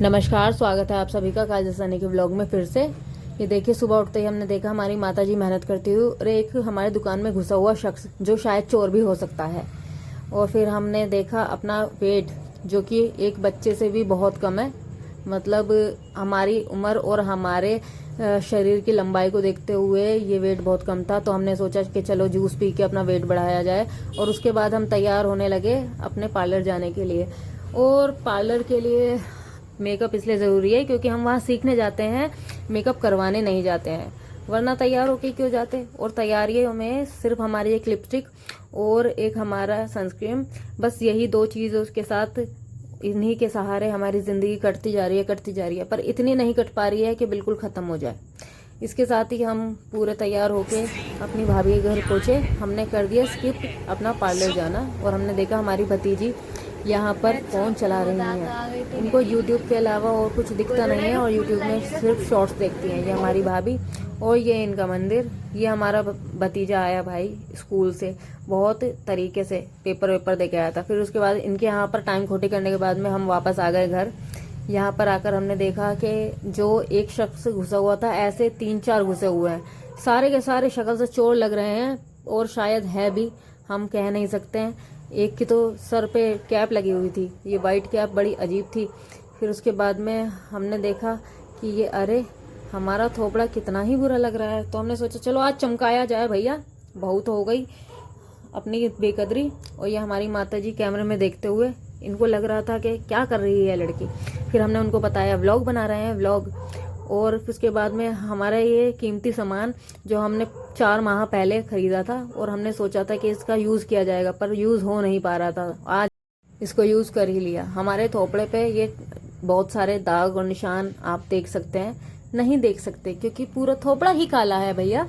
नमस्कार, स्वागत है आप सभी का काजल सनी के ब्लॉग में फिर से। ये देखिए, सुबह उठते ही हमने देखा हमारी माताजी मेहनत करती हुई और एक हमारे दुकान में घुसा हुआ शख्स जो शायद चोर भी हो सकता है। और फिर हमने देखा अपना वेट, जो कि एक बच्चे से भी बहुत कम है। मतलब हमारी उम्र और हमारे शरीर की लंबाई को देखते हुए ये वेट बहुत कम था। तो हमने सोचा कि चलो जूस पी के अपना वेट बढ़ाया जाए। और उसके बाद हम तैयार होने लगे अपने पार्लर जाने के लिए। और पार्लर के लिए मेकअप इसलिए ज़रूरी है क्योंकि हम वहाँ सीखने जाते हैं, मेकअप करवाने नहीं जाते हैं। वरना तैयार होके क्यों जाते। और तैयारियों में सिर्फ हमारी एक लिपस्टिक और एक हमारा सनस्क्रीन, बस यही दो चीज़ उसके साथ, इन्हीं के सहारे हमारी ज़िंदगी कटती जा रही है। पर इतनी नहीं कट पा रही है कि बिल्कुल ख़त्म हो जाए। इसके साथ ही हम पूरे तैयार होके अपनी भाभी के घर पहुँचे। हमने कर दिया स्किप अपना पार्लर जाना और हमने देखा हमारी भतीजी यहाँ पर फ़ोन चला रही हैं। इनको यूट्यूब के अलावा और कुछ दिखता नहीं है और यूट्यूब में सिर्फ शॉर्ट्स देखती हैं। ये हमारी भाभी और ये इनका मंदिर। ये हमारा भतीजा आया भाई स्कूल से, बहुत तरीके से पेपर वेपर दे के आया था। फिर उसके बाद इनके यहाँ पर टाइम खोटी करने के बाद में हम वापस आ गए घर। यहाँ पर आकर हमने देखा कि जो एक शख्स घुसा हुआ था, ऐसे 3-4 घुसे हुए हैं। सारे के सारे शक्ल से चोर लग रहे हैं और शायद है भी, हम कह नहीं सकते हैं। एक की तो सर पे कैप लगी हुई थी, ये वाइट कैप बड़ी अजीब थी। फिर उसके बाद में हमने देखा कि ये अरे हमारा थोपड़ा कितना ही बुरा लग रहा है। तो हमने सोचा चलो आज चमकाया जाए भैया, बहुत हो गई अपनी बेकदरी। और ये हमारी माताजी कैमरे में देखते हुए, इनको लग रहा था कि क्या कर रही है लड़की। फिर हमने उनको बताया व्लॉग बना रहे हैं, व्लॉग। और फिर उसके बाद में हमारा ये कीमती सामान जो हमने 4 माह पहले खरीदा था और हमने सोचा था कि इसका यूज़ किया जाएगा, पर यूज़ हो नहीं पा रहा था। आज इसको यूज़ कर ही लिया। हमारे थोपड़े पे ये बहुत सारे दाग और निशान आप देख सकते हैं। नहीं देख सकते क्योंकि पूरा थोपड़ा ही काला है भैया,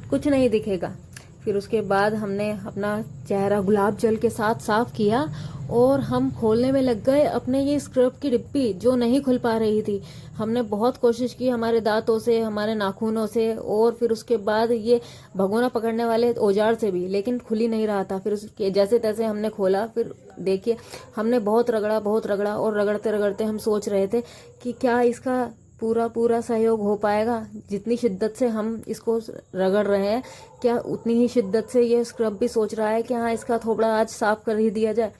कुछ नहीं दिखेगा। फिर उसके बाद हमने अपना चेहरा गुलाब जल के साथ साफ किया और हम खोलने में लग गए अपने ये स्क्रब की डिब्बी, जो नहीं खुल पा रही थी। हमने बहुत कोशिश की हमारे दांतों से, हमारे नाखूनों से, और फिर उसके बाद ये भगोना पकड़ने वाले औजार से भी, लेकिन खुल ही नहीं रहा था। फिर उसके जैसे तैसे हमने खोला। फिर देखिए हमने बहुत रगड़ा और रगड़ते रगड़ते हम सोच रहे थे कि क्या इसका पूरा सहयोग हो पाएगा। जितनी शिद्दत से हम इसको रगड़ रहे हैं, क्या उतनी ही शिद्दत से ये स्क्रब भी सोच रहा है कि हाँ इसका थोपड़ा आज साफ कर ही दिया जाए।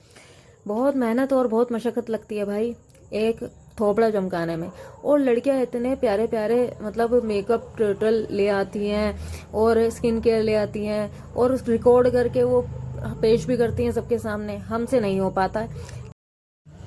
बहुत मेहनत और बहुत मशक्क़त लगती है भाई एक थोपड़ा चमकाने में। और लड़कियां इतने प्यारे प्यारे मतलब मेकअप ट्यूटोरियल ले आती हैं और स्किन केयर ले आती हैं और रिकॉर्ड करके वो पेश भी करती हैं सबके सामने। हमसे नहीं हो पाता है।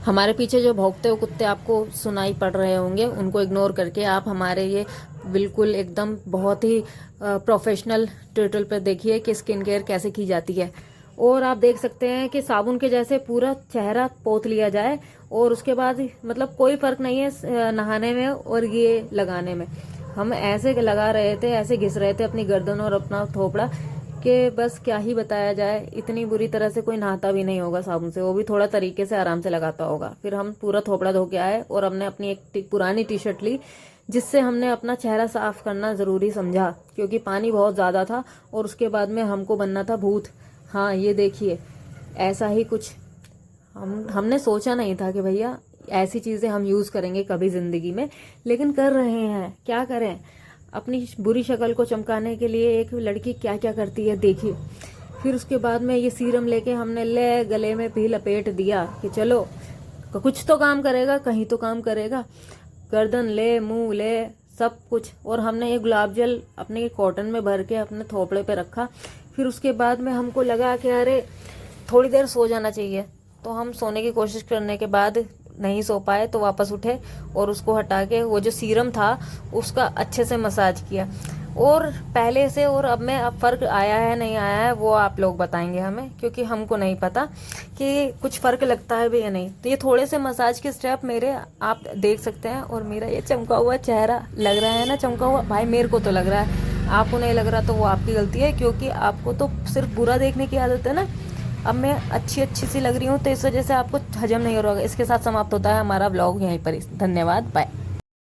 हमारे पीछे जो भौंकते हुए कुत्ते आपको सुनाई पड़ रहे होंगे, उनको इग्नोर करके आप हमारे ये बिल्कुल एकदम बहुत ही प्रोफेशनल ट्यूटोरियल पर देखिए कि स्किन केयर कैसे की जाती है। और आप देख सकते हैं कि साबुन के जैसे पूरा चेहरा पोत लिया जाए और उसके बाद मतलब कोई फर्क नहीं है नहाने में और ये लगाने में। हम ऐसे लगा रहे थे, ऐसे घिस रहे थे अपनी गर्दन और अपना थोपड़ा कि बस क्या ही बताया जाए। इतनी बुरी तरह से कोई नहाता भी नहीं होगा साबुन से, वो भी थोड़ा तरीके से आराम से लगाता होगा। फिर हम पूरा थोपड़ा धो के आए और हमने अपनी एक पुरानी टी शर्ट ली, जिससे हमने अपना चेहरा साफ करना ज़रूरी समझा क्योंकि पानी बहुत ज़्यादा था। और उसके बाद में हमको बनना था भूत। हाँ ये देखिए, ऐसा ही कुछ हमने सोचा नहीं था कि भैया ऐसी चीज़ें हम यूज़ करेंगे कभी ज़िंदगी में, लेकिन कर रहे हैं। क्या करें, अपनी बुरी शक्ल को चमकाने के लिए एक लड़की क्या क्या करती है देखिए। फिर उसके बाद में ये सीरम लेके हमने ले गले में भी लपेट दिया कि चलो कुछ तो काम करेगा, कहीं तो काम करेगा। गर्दन ले, मुंह ले, सब कुछ। और हमने ये गुलाब जल अपने कॉटन में भर के अपने थोपड़े पे रखा। फिर उसके बाद में हमको लगा कि अरे थोड़ी देर सो जाना चाहिए। तो हम सोने की कोशिश करने के बाद नहीं सो पाए, तो वापस उठे और उसको हटा के वो जो सीरम था उसका अच्छे से मसाज किया। और पहले से और अब में अब फ़र्क आया है नहीं आया है वो आप लोग बताएंगे हमें, क्योंकि हमको नहीं पता कि कुछ फ़र्क लगता है भी या नहीं। तो ये थोड़े से मसाज के स्टेप मेरे आप देख सकते हैं। और मेरा ये चमका हुआ चेहरा लग रहा है ना चमका हुआ, भाई मेरे को तो लग रहा है, आपको नहीं लग रहा तो वो आपकी गलती है, क्योंकि आपको तो सिर्फ बुरा देखने की आदत है ना। अब मैं अच्छी सी लग रही हूँ तो इस वजह से आपको हजम नहीं हो रहा होगा। इसके साथ समाप्त होता है हमारा ब्लॉग यहीं पर। धन्यवाद, बाय।